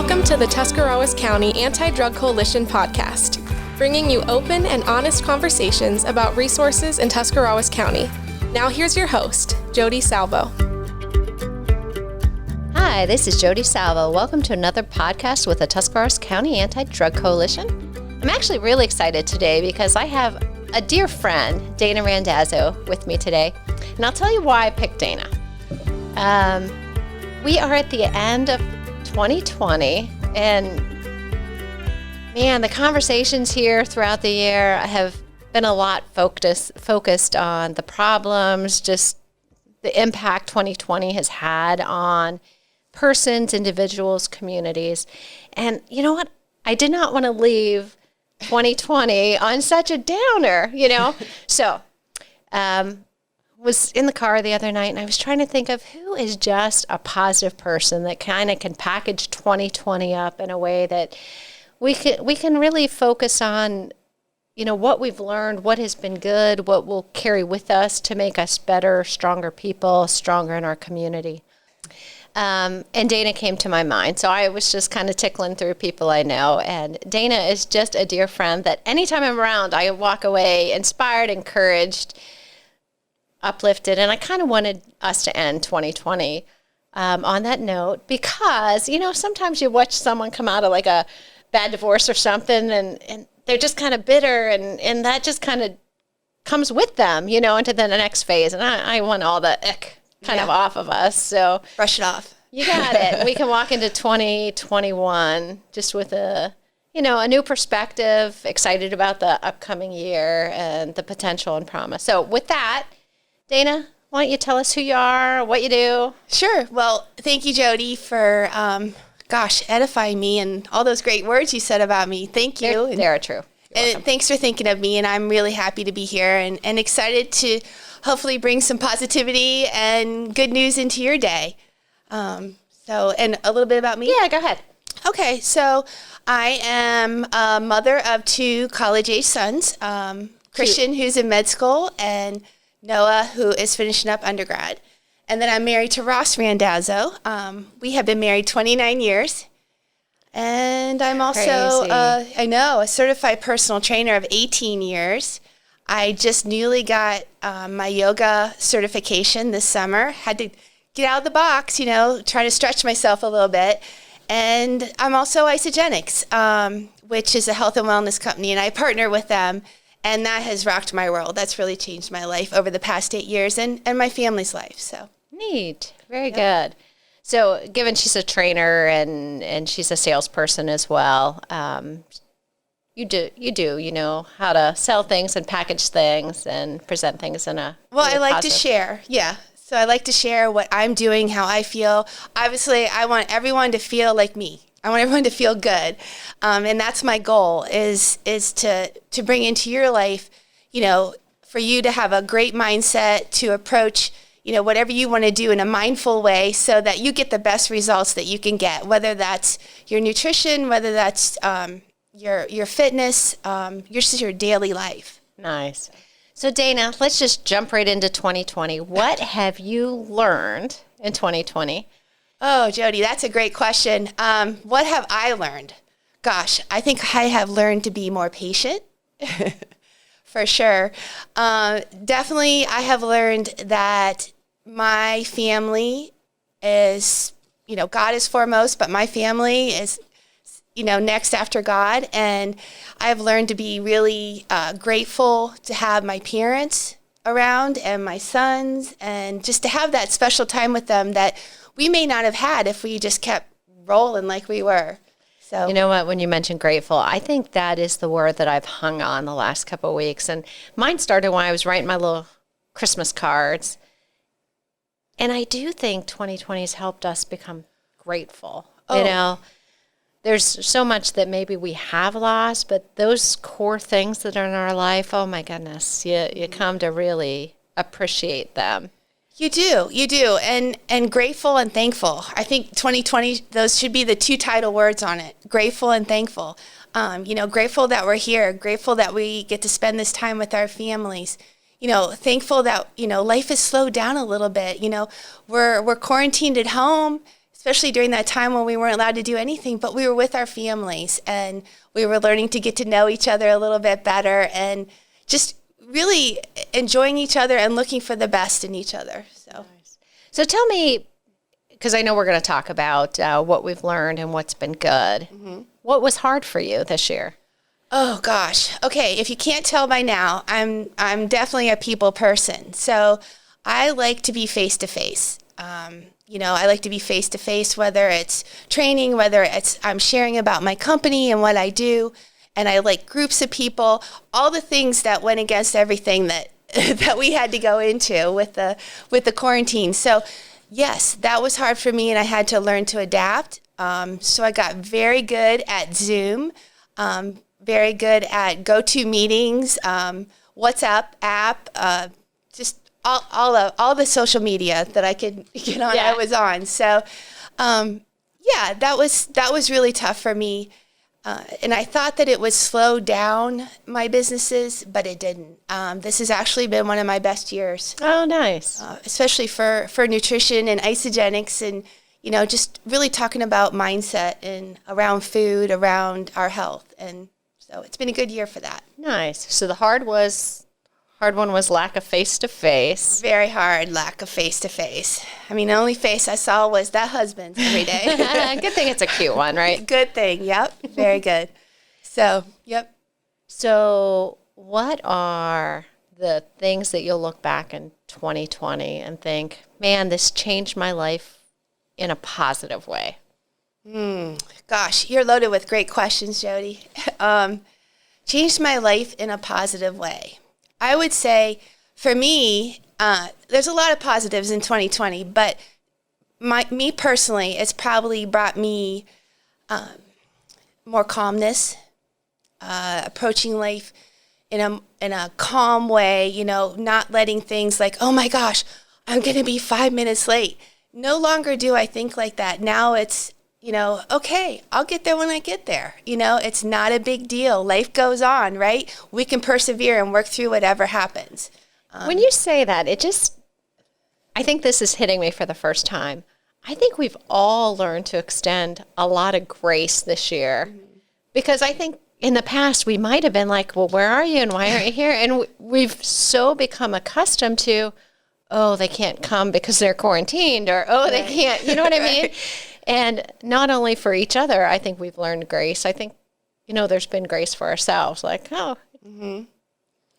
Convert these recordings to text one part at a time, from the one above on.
Welcome to the Tuscarawas County Anti-Drug Coalition podcast, bringing you open and honest conversations about resources in Tuscarawas County. Now here's your host, Jodi Salvo. Hi, this is Jodi Salvo. Welcome to another podcast with the Tuscarawas County Anti-Drug Coalition. I'm actually really excited today because I have a dear friend, Dana Randazzo, with me today. And I'll tell you why I picked Dana. We are at the end of 2020, and man, the conversations here throughout the year have been a lot focused on the problems, just the impact 2020 has had on persons, individuals, communities. And you know what? I did not want to leave 2020 on such a downer, So, was in the car the other night and I was trying to think of who is just a positive person that kind of can package 2020 up in a way that we can really focus on, what we've learned, what has been good, what we'll carry with us to make us better, stronger people, stronger in our community. And Dana came to my mind. So I was just kind of tickling through people I know. And Dana is just a dear friend that anytime I'm around, I walk away inspired, encouraged, uplifted. And I kind of wanted us to end 2020 on that note because, sometimes you watch someone come out of like a bad divorce or something and they're just kind of bitter and that just kind of comes with them, into the next phase. And I want all the ick kind of off of us. So brush it off. You got it. We can walk into 2021 just with a new perspective, excited about the upcoming year and the potential and promise. So with that, Dana, why don't you tell us who you are, what you do? Sure. Well, thank you, Jodi, for, edifying me and all those great words you said about me. Thank you. They're true. And thanks for thinking of me, and I'm really happy to be here and excited to hopefully bring some positivity and good news into your day. And a little bit about me? Yeah, go ahead. Okay, so I am a mother of two college-age sons, Christian, who's in med school, and Noah, who is finishing up undergrad. And then I'm married to Ross Randazzo. We have been married 29 years. And I'm also, a certified personal trainer of 18 years. I just newly got my yoga certification this summer. Had to get out of the box, try to stretch myself a little bit. And I'm also Isagenix, which is a health and wellness company, and I partner with them. And that has rocked my world. That's really changed my life over the past 8 years and my family's life. So neat. Very good. So given she's a trainer and she's a salesperson as well, you do how to sell things and package things and present things in a Well, really I like positive. to share. Yeah. So I like to share what I'm doing, how I feel. Obviously, I want everyone to feel like me. I want everyone to feel good. And that's my goal is to bring into your life, for you to have a great mindset to approach, whatever you want to do in a mindful way so that you get the best results that you can get, whether that's your nutrition, whether that's your fitness, your daily life. Nice. So Dana, let's just jump right into 2020. What have you learned in 2020? Oh, Jodi, that's a great question. What have I learned? Gosh, I think I have learned to be more patient, for sure. Definitely, I have learned that my family is, God is foremost, but my family is, next after God. And I've learned to be really grateful to have my parents around and my sons and just to have that special time with them that we may not have had if we just kept rolling like we were. So you know what, when you mentioned grateful, I think that is the word that I've hung on the last couple of weeks. And mine started when I was writing my little Christmas cards. And I do think 2020 has helped us become grateful. There's so much that maybe we have lost, but those core things that are in our life, oh my goodness, you come to really appreciate them. You do, and grateful and thankful. I think 2020, those should be the two title words on it, grateful and thankful. Grateful that we're here, grateful that we get to spend this time with our families. Thankful that, life has slowed down a little bit. We're quarantined at home. especially during that time when we weren't allowed to do anything, but we were with our families and we were learning to get to know each other a little bit better and just really enjoying each other and looking for the best in each other. So tell me, because I know we're going to talk about what we've learned and what's been good. What was hard for you this year? Oh gosh. Okay, if you can't tell by now, I'm definitely a people person. So I like to be face to face. I like to be face to face, whether it's training, whether it's I'm sharing about my company and what I do, and I like groups of people, all the things that went against everything that that we had to go into with the quarantine. So yes, that was hard for me, and I had to learn to adapt. So I got very good at Zoom, very good at GoToMeetings, WhatsApp app, just all the social media that I could get on. I was on. So that was really tough for me. And I thought that it would slow down my businesses, but it didn't. This has actually been one of my best years. Oh, nice. Especially for nutrition and Isagenix and, just really talking about mindset and around food, around our health. And so it's been a good year for that. Nice. So the hard one was lack of face-to-face. Very hard, lack of face-to-face. I mean, the only face I saw was that husband's every day. Good thing it's a cute one, right? Good thing, yep. Very good. So, yep. So what are the things that you'll look back in 2020 and think, man, this changed my life in a positive way? Gosh, you're loaded with great questions, Jodi. Changed my life in a positive way. I would say, for me, there's a lot of positives in 2020, but me personally, it's probably brought me more calmness, approaching life in a calm way, not letting things like, oh my gosh, I'm going to be 5 minutes late. No longer do I think like that. Now it's, okay, I'll get there when I get there. It's not a big deal. Life goes on, right? We can persevere and work through whatever happens. When you say that, I think this is hitting me for the first time. I think we've all learned to extend a lot of grace this year because I think in the past we might have been like, well, where are you and why aren't you here? And we've so become accustomed to, oh, they can't come because they're quarantined or, oh, they can't, you know what I mean? And not only for each other, I think we've learned grace. I think, there's been grace for ourselves. Like, the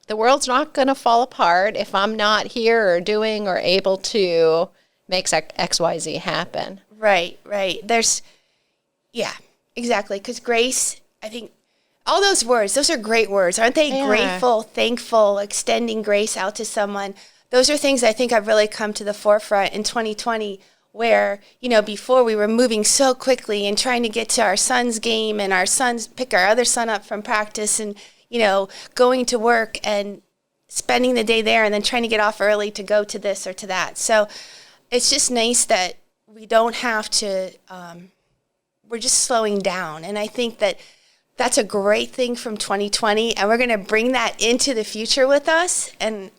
world's not going to fall apart if I'm not here or doing or able to make X, Y, Z happen. Right. Exactly. Because grace, I think, all those words, those are great words. Aren't they? Yeah. Grateful, thankful, extending grace out to someone. Those are things I think have really come to the forefront in 2020 where, before we were moving so quickly and trying to get to our son's game and pick our other son up from practice and, going to work and spending the day there and then trying to get off early to go to this or to that. So it's just nice that we don't have to, we're just slowing down. And I think that that's a great thing from 2020 and we're going to bring that into the future with us. And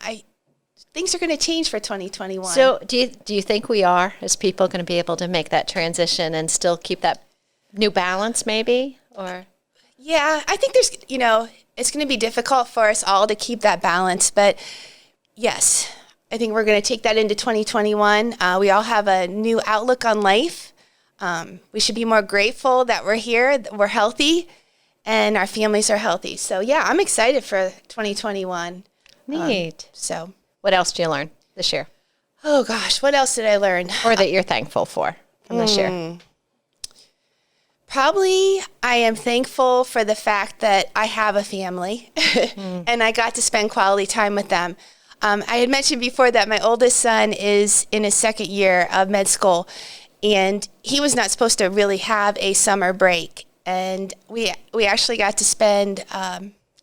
things are going to change for 2021. So do you think we are, as people, going to be able to make that transition and still keep that new balance maybe? Or yeah, I think there's, it's going to be difficult for us all to keep that balance. But yes, I think we're going to take that into 2021. We all have a new outlook on life. We should be more grateful that we're here, that we're healthy, and our families are healthy. So yeah, I'm excited for 2021. Neat. So what else did you learn this year? Oh gosh, what else did I learn? Or that you're thankful for from this year? Probably I am thankful for the fact that I have a family and I got to spend quality time with them. I had mentioned before that my oldest son is in his second year of med school and he was not supposed to really have a summer break. And we actually got to spend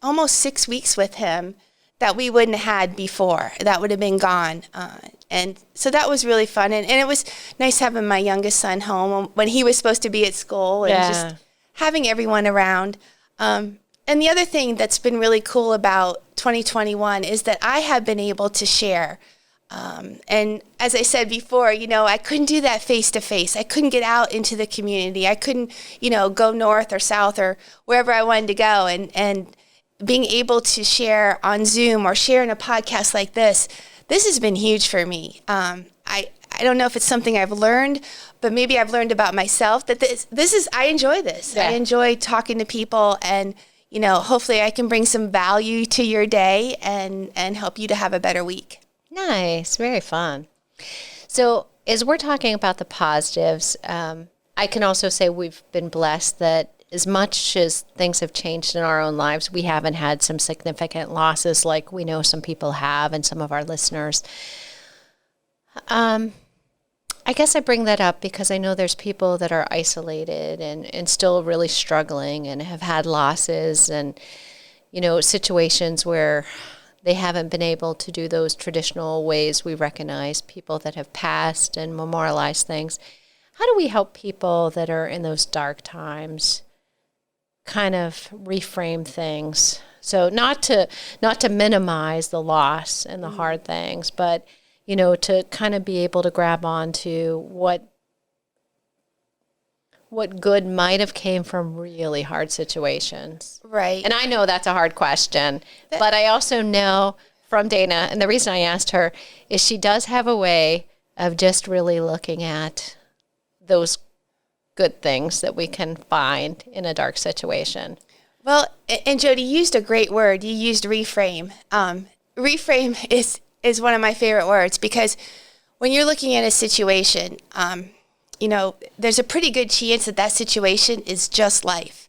almost 6 weeks with him that we wouldn't have had before. That would have been gone. And so that was really fun. And it was nice having my youngest son home when he was supposed to be at school and just having everyone around. And the other thing that's been really cool about 2021 is that I have been able to share And as I said before, I couldn't do that face to face. I couldn't get out into the community. I couldn't, go north or south or wherever I wanted to go. And being able to share on Zoom or share in a podcast like this has been huge for me. I don't know if it's something I've learned, but maybe I've learned about myself that I enjoy this. Yeah. I enjoy talking to people, and hopefully I can bring some value to your day and help you to have a better week. Nice. Very fun. So as we're talking about the positives, I can also say we've been blessed that as much as things have changed in our own lives, we haven't had some significant losses like we know some people have and some of our listeners. I guess I bring that up because I know there's people that are isolated and still really struggling and have had losses and, situations where they haven't been able to do those traditional ways we recognize people that have passed and memorialize things. How do we help people that are in those dark times kind of reframe things? So not to minimize the loss and the hard things, but to kind of be able to grab on to what good might have came from really hard situations. Right. And I know that's a hard question, but I also know from Dana, and the reason I asked her is she does have a way of just really looking at those good things that we can find in a dark situation. Well, and Jodi, you used a great word. You used reframe. Reframe is one of my favorite words because when you're looking at a situation, there's a pretty good chance that situation is just life.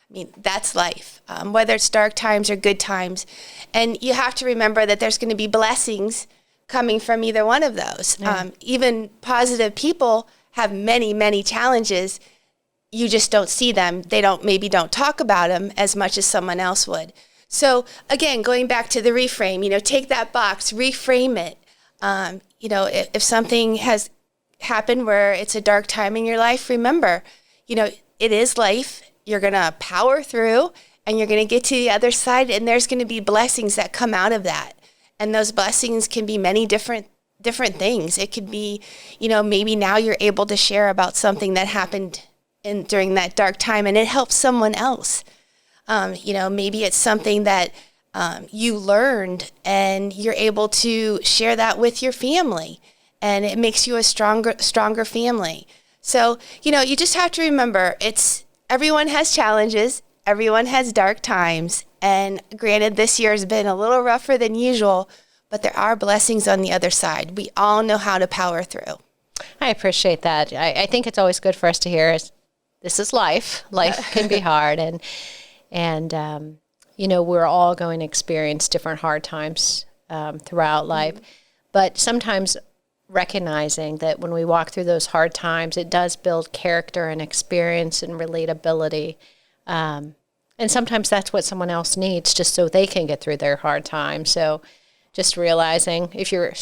I mean, that's life, whether it's dark times or good times. And you have to remember that there's going to be blessings coming from either one of those. Yeah. Even positive people have many, many challenges. You just don't see them. They don't talk about them as much as someone else would. So again, going back to the reframe, take that box, reframe it. If something has happened where it's a dark time in your life, remember, it is life. You're going to power through and you're going to get to the other side, and there's going to be blessings that come out of that. And those blessings can be many different things. It could be, maybe now you're able to share about something that happened during that dark time and it helps someone else. Maybe it's something that you learned and you're able to share that with your family, and it makes you a stronger family. So, you just have to remember everyone has challenges, everyone has dark times, and granted this year has been a little rougher than usual, but there are blessings on the other side. We all know how to power through. I appreciate that. I think it's always good for us to hear this is life. Life can be hard, and we're all going to experience different hard times throughout life. But sometimes recognizing that when we walk through those hard times, it does build character and experience and relatability. And sometimes that's what someone else needs just so they can get through their hard time. So just realizing if you're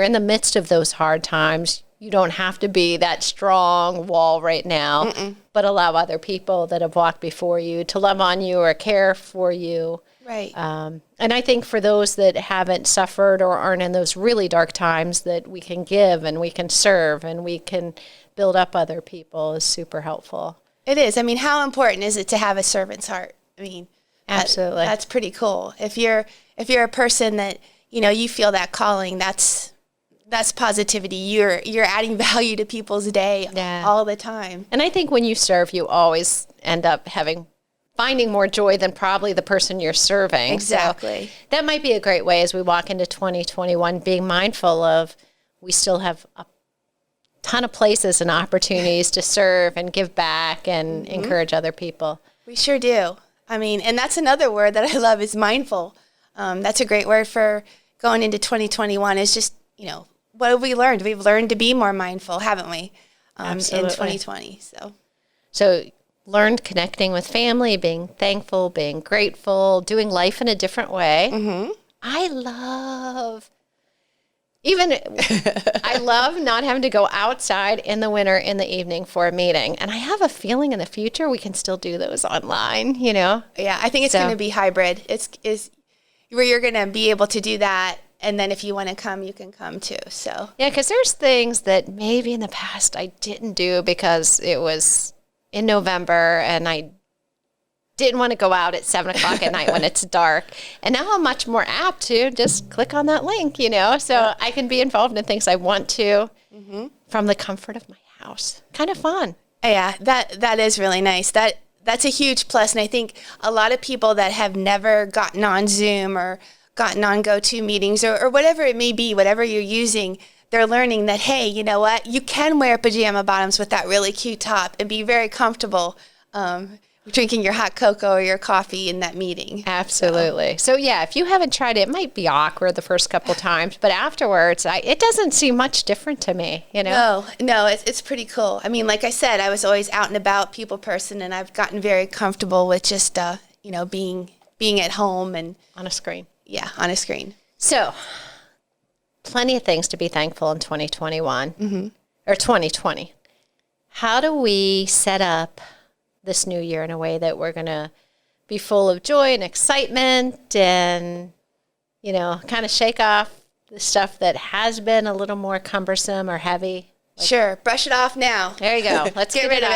in the midst of those hard times, you don't have to be that strong wall right now, but allow other people that have walked before you to love on you or care for you. Right. And I think for those that haven't suffered or aren't in those really dark times, that we can give and we can serve and we can build up other people is super helpful. It is. I mean, how important is it to have a servant's heart? I mean, absolutely. That's pretty cool. If you're a person that, you feel that calling, that's positivity. You're adding value to people's day all the time. And I think when you serve, you always end up finding more joy than probably the person you're serving. Exactly. So that might be a great way as we walk into 2021, being mindful of we still have a ton of places and opportunities to serve and give back and encourage other people. We sure do. I mean, and that's another word that I love is mindful. That's a great word for going into 2021 is just, what have we learned? We've learned to be more mindful, haven't we, in 2020? So learned connecting with family, being thankful, being grateful, doing life in a different way. Mm-hmm. I love not having to go outside in the winter in the evening for a meeting. And I have a feeling in the future we can still do those online, Yeah, I think it's going to be hybrid. It's where you're going to be able to do that And then if you want to come, you can come too. So Yeah, because there's things that maybe in the past I didn't do because it was in November and I didn't want to go out at 7 o'clock at night when it's dark. And now I'm much more apt to just click on that link, so I can be involved in things I want to from the comfort of my house. Kind of fun. yeah, that is really nice. That's a huge plus. And I think a lot of people that have never gotten on Zoom or gotten on GoToMeetings or whatever it may be, whatever you're using, they're learning that, hey, you know what? You can wear pajama bottoms with that really cute top and be very comfortable drinking your hot cocoa or your coffee in that meeting. Absolutely. So yeah, if you haven't tried it, it might be awkward the first couple times, but afterwards, it doesn't seem much different to me, No, it's pretty cool. I mean, like I said, I was always out and about, people person, and I've gotten very comfortable with just, being at home and on a screen. Yeah, on a screen. So, plenty of things to be thankful in 2021 or 2020. How do we set up this new year in a way that we're going to be full of joy and excitement and, kind of shake off the stuff that has been a little more cumbersome or heavy? Sure. Brush it off now. There you go. Let's get rid of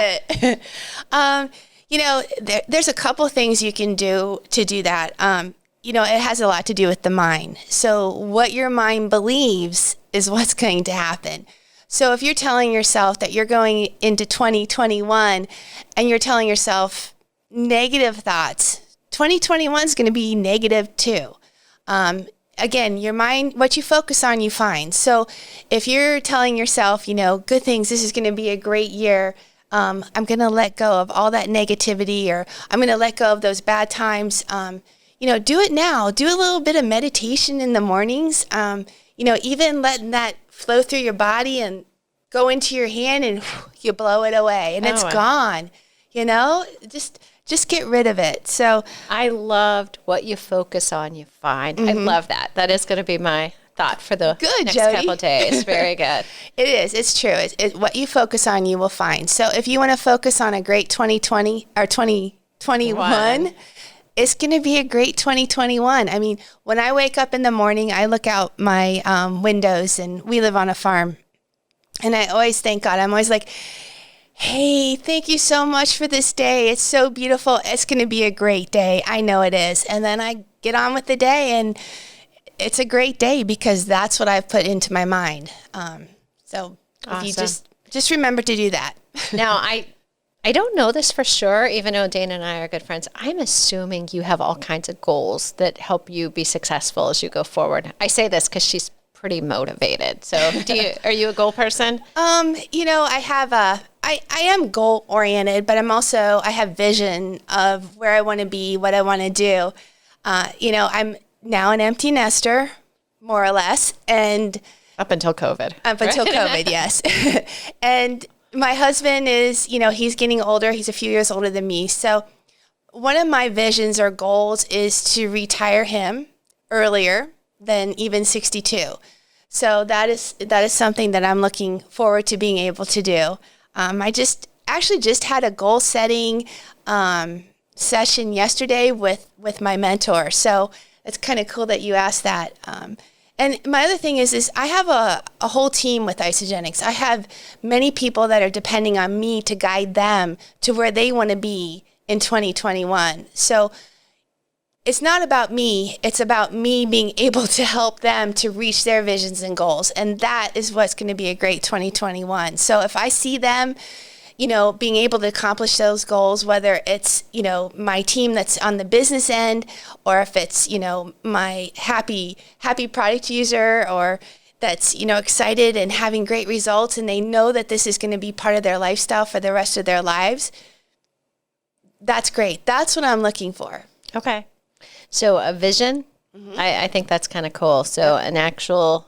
it. There's a couple things you can do to do that. It has a lot to do with the mind. So what your mind believes is what's going to happen. So if you're telling yourself that you're going into 2021 and you're telling yourself negative thoughts, 2021 is going to be negative too. Again, your mind, what you focus on, you find. So if you're telling yourself, good things, this is going to be a great year, I'm going to let go of all that negativity, or I'm going to let go of those bad times, do it now. Do a little bit of meditation in the mornings, even letting that flow through your body and go into your hand and you blow it away and it's gone, just get rid of it. So I loved what you focus on, you find. I love that. That is going to be my thought for the next Jodi. couple of days. Very good. It is. It's true. What you focus on, you will find. So if you want to focus on a great 2020 or 2021, it's going to be a great 2021. I mean, when I wake up in the morning, I look out my windows, and we live on a farm. And I always thank God. I'm always like, hey, thank you so much for this day. It's so beautiful. It's going to be a great day. I know it is. And then I get on with the day, and it's a great day because that's what I've put into my mind. So if you just remember to do that. Now, I don't know this for sure, even though Dana and I are good friends. I'm assuming you have all kinds of goals that help you be successful as you go forward. I say this because she's pretty motivated. So are you a goal person? I am goal oriented, but I have vision of where I want to be, what I want to do. I'm now an empty nester, more or less. And Up until COVID, yes. And my husband is, he's getting older. He's a few years older than me. So one of my visions or goals is to retire him earlier than even 62. So that is something that I'm looking forward to being able to do. I just had a goal setting session yesterday with my mentor. So it's kind of cool that you asked that. And my other thing is I have a whole team with Isagenix. I have many people that are depending on me to guide them to where they want to be in 2021. So it's not about me. It's about me being able to help them to reach their visions and goals. And that is what's going to be a great 2021. So if I see them, being able to accomplish those goals, whether it's, my team that's on the business end, or if it's, my happy product user, or that's, excited and having great results, and they know that this is going to be part of their lifestyle for the rest of their lives, that's great. That's what I'm looking for. Okay. So a vision, I think that's kind of cool. So an actual,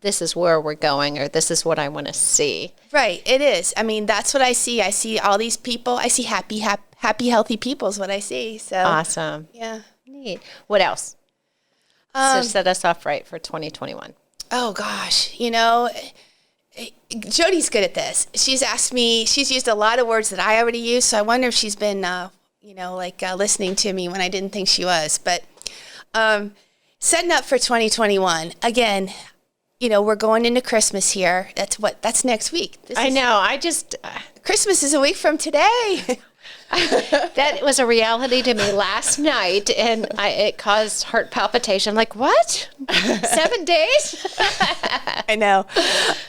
this is where we're going, or this is what I want to see. Right, it is. I mean, that's what I see. I see all these people. I see happy, healthy people is what I see. So awesome. Yeah. Neat. What else? So set us off right for 2021. Oh, gosh. Jodi's good at this. She's asked me, she's used a lot of words that I already use, so I wonder if she's been, listening to me when I didn't think she was. But setting up for 2021. Again, we're going into Christmas here. That's next week. I know. Christmas is a week from today. That was a reality to me last night, and it caused heart palpitation. I'm like, what? 7 days? I know.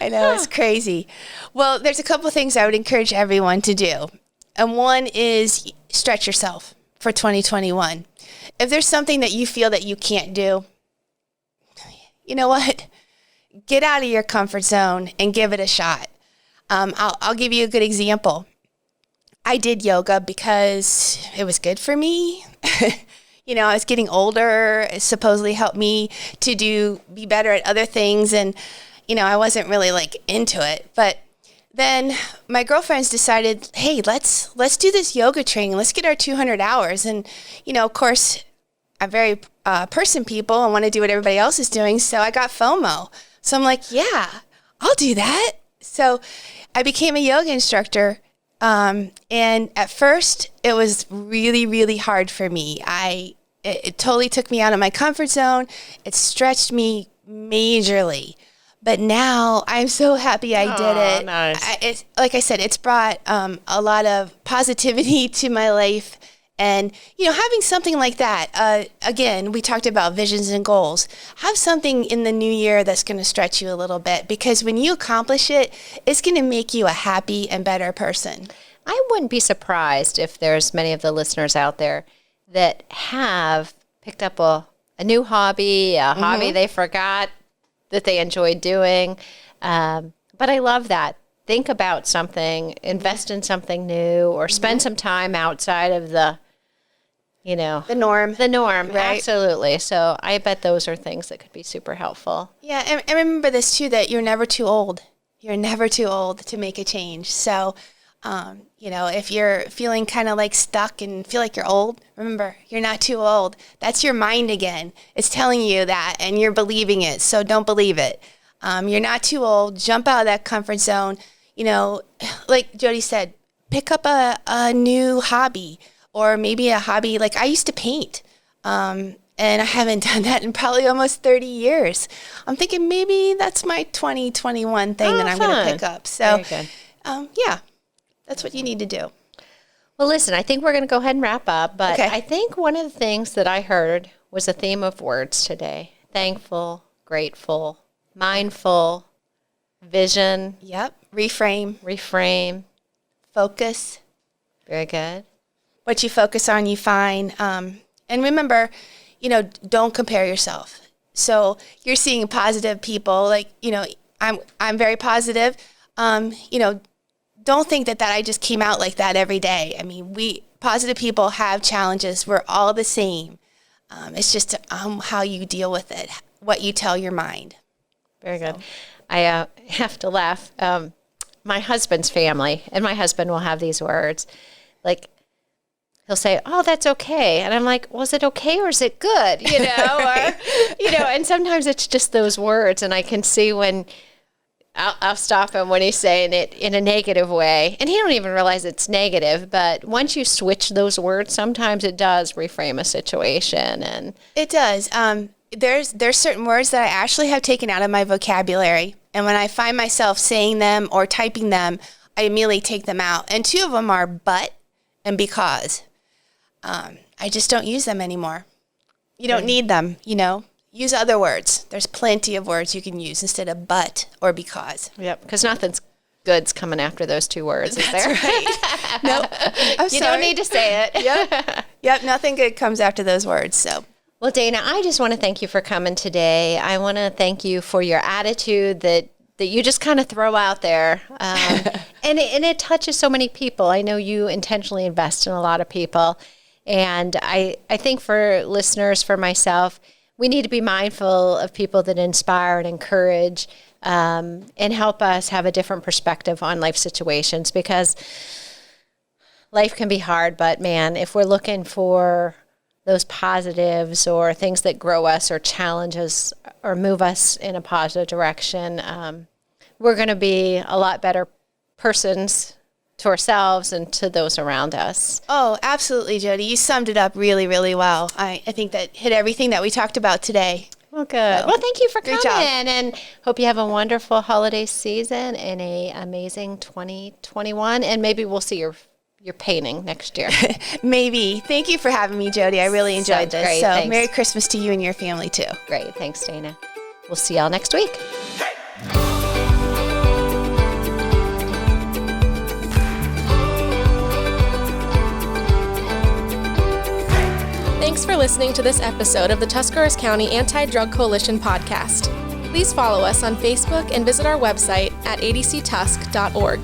It's crazy. Well, there's a couple of things I would encourage everyone to do. And one is stretch yourself for 2021. If there's something that you feel that you can't do, you know what? Get out of your comfort zone and give it a shot. I'll give you a good example. I did yoga because it was good for me. I was getting older. It supposedly helped me to be better at other things. And, I wasn't really into it. But then my girlfriends decided, hey, let's do this yoga training. Let's get our 200 hours. And, of course, I'm very person people and want to do what everybody else is doing. So I got FOMO. So I'm like, yeah, I'll do that. So I became a yoga instructor. And at first it was really, really hard for me. It totally took me out of my comfort zone. It stretched me majorly, but now I'm so happy I did it. Nice. Like I said, it's brought, a lot of positivity to my life. And, having something like that, again, we talked about visions and goals. Have something in the new year that's going to stretch you a little bit, because when you accomplish it, it's going to make you a happy and better person. I wouldn't be surprised if there's many of the listeners out there that have picked up a new hobby, a hobby they forgot that they enjoyed doing. But I love that. Think about something, invest in something new, or spend some time outside of the norm. The norm, right? Absolutely. So I bet those are things that could be super helpful. Yeah, and remember this too, that you're never too old. You're never too old to make a change. So, if you're feeling kind of stuck and feel like you're old, remember, you're not too old. That's your mind again. It's telling you that, and you're believing it. So don't believe it. You're not too old. Jump out of that comfort zone. Like Jodi said, pick up a new hobby. Or maybe a hobby, like I used to paint, and I haven't done that in probably almost 30 years. I'm thinking maybe that's my 2021 thing that I'm going to pick up. So, yeah, that's what you need to do. Well, listen, I think we're going to go ahead and wrap up, but I think one of the things that I heard was a theme of words today. Thankful, grateful, mindful, vision. Yep. Reframe. Focus. Very good. What you focus on, you find. And remember, don't compare yourself. So you're seeing positive people, I'm very positive. Don't think that I just came out like that every day. I mean, positive people have challenges. We're all the same. It's just how you deal with it, what you tell your mind. Very good. I have to laugh. My husband's family, and my husband will have these words, he'll say, "Oh, that's okay." And I'm like, "Was it okay or is it good?" And sometimes it's just those words. And I can see when I'll stop him when he's saying it in a negative way. And he don't even realize it's negative. But once you switch those words, sometimes it does reframe a situation. And it does. There's certain words that I actually have taken out of my vocabulary. And when I find myself saying them or typing them, I immediately take them out. And two of them are but and because. I just don't use them anymore. You don't need them, Use other words. There's plenty of words you can use instead of but or because. Yep, because nothing's good's coming after those two words, is there? That's right. Nope. I'm you don't need to say it. Yep, nothing good comes after those words, so. Well, Dana, I just want to thank you for coming today. I want to thank you for your attitude that you just kind of throw out there. And it touches so many people. I know you intentionally invest in a lot of people. And I think for listeners, for myself, we need to be mindful of people that inspire and encourage and help us have a different perspective on life situations, because life can be hard. But man, if we're looking for those positives or things that grow us or challenge us or move us in a positive direction, we're going to be a lot better persons to ourselves and to those around us. Oh, absolutely, Jodi. You summed it up really, really well. I think that hit everything that we talked about today. Well, good. So, well, thank you for great coming, job. and hope you have a wonderful holiday season and a amazing 2021, and maybe we'll see your painting next year. Maybe. Thank you for having me, Jodi. I really enjoyed Sounds this. great. So Thanks. Merry Christmas to you and your family, too. Great. Thanks, Dana. We'll see y'all next week. Thanks for listening to this episode of the Tuscarawas County Anti-Drug Coalition podcast. Please follow us on Facebook and visit our website at adctusk.org.